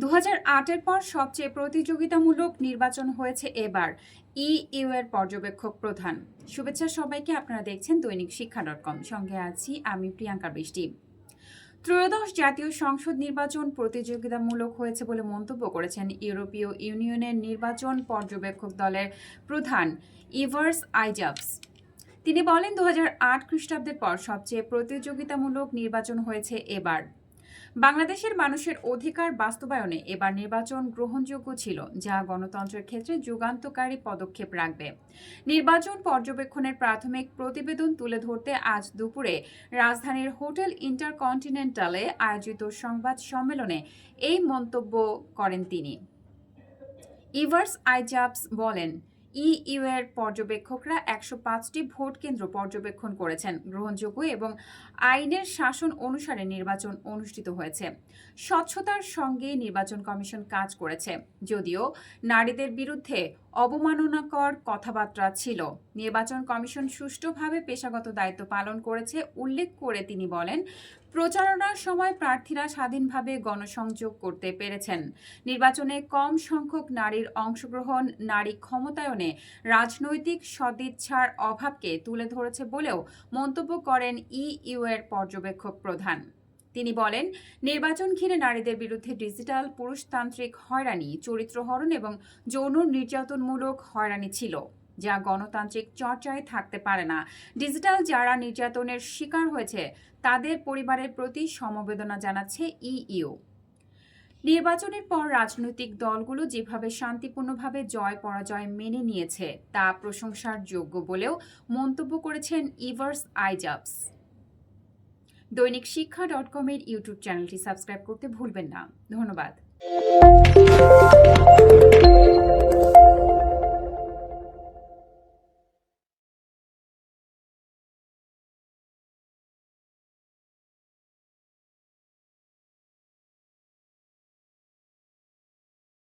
2008-এর পর সবচেয়ে প্রতিযোগিতামূলক নির্বাচন হয়েছে এবার, ইইউ এর পর্যবেক্ষক প্রধান। শুভেচ্ছা সবাইকে, আপনারা দেখছেন দৈনিক শিক্ষা.com। সঙ্গে আছি আমি প্রিয়াঙ্কা বৃষ্টি। ত্রয়োদশ জাতীয় সংসদ নির্বাচন প্রতিযোগিতামূলক হয়েছে বলে মন্তব্য করেছেন ইউরোপীয় ইউনিয়নের নির্বাচন পর্যবেক্ষক দলের প্রধান ইভার্স আইজাবস। তিনি বলেন, 2008 খ্রিস্টাব্দের পর সবচেয়ে প্রতিযোগিতামূলক নির্বাচন হয়েছে এবার। বাংলাদেশের মানুষের অধিকার বাস্তবায়নে এবার নির্বাচন গ্রহণযোগ্য ছিল, যা গণতন্ত্রের ক্ষেত্রে যুগান্তকারী পদক্ষেপ রাখবে। নির্বাচন পর্যবেক্ষণের প্রাথমিক প্রতিবেদন তুলে ধরতে আজ দুপুরে রাজধানীর হোটেল ইন্টারকন্টিনেন্টালে আয়োজিত সংবাদ সম্মেলনে এই মন্তব্য করেন তিনি। ইভার্স আইজাবস বলেন, ইইউ এর পর্যবেক্ষকরা 105টি ভোট কেন্দ্র পর্যবেক্ষণ করেছেন। গ্রহণযোগ্য এবং আইনের শাসন অনুসারে নির্বাচন অনুষ্ঠিত হয়েছে। স্বচ্ছতার সঙ্গে নির্বাচন কমিশন কাজ করেছে, যদিও নারীদের বিরুদ্ধে অবমাননাকর কথাবার্তা ছিল। নির্বাচন কমিশন সুষ্ঠুভাবে পেশাগত দায়িত্ব পালন করেছে উল্লেখ করে তিনি বলেন, প্রচারণার সময় প্রার্থীরা স্বাধীনভাবে গণসংযোগ করতে পেরেছেন। নির্বাচনে কম সংখ্যক নারীর অংশগ্রহণ নারী ক্ষমতায়নে রাজনৈতিক সদিচ্ছার অভাবকে তুলে ধরেছে বলেও মন্তব্য করেন ইইউ এর পর্যবেক্ষক প্রধান। তিনি বলেন, নির্বাচন ঘিরে নারীদের বিরুদ্ধে ডিজিটাল পুরুষতান্ত্রিক হয়রানি, চরিত্রহরণ এবং যৌন নির্যাতনমূলক হয়রানি ছিল, যা গণতান্ত্রিক চর্চায় থাকতে পারে না। ডিজিটাল যারা নির্যাতনের শিকার হয়েছে তাদের পরিবারের প্রতি সমবেদনা জানাচ্ছে ইইউ। নির্বাচনের পর রাজনৈতিক দলগুলো যেভাবে শান্তিপূর্ণভাবে জয় পরাজয় মেনে নিয়েছে তা প্রশংসার যোগ্য বলেও মন্তব্য করেছেন ইভার্স আইজাবস। দৈনিক শিক্ষা.com এর ইউটিউব চ্যানেলটি সাবস্ক্রাইব করতে ভুলবেন না। ধন্যবাদ।